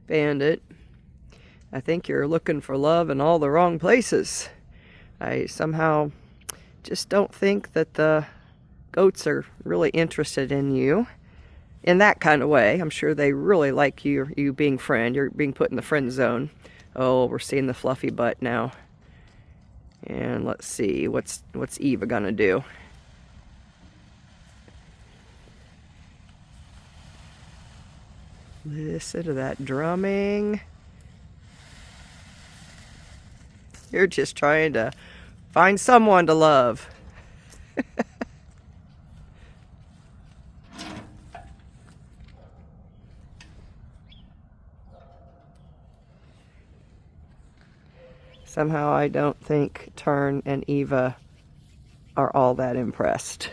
Bandit, I think you're looking for love in all the wrong places. I somehow just don't think that the goats are really interested in you in that kind of way. I'm sure they really like you being friend. You're being put in the friend zone. Oh, we're seeing the fluffy butt now. And let's see, what's Eva gonna do? Listen to that drumming. You're just trying to find someone to love. Somehow I don't think Tern and Eva are all that impressed.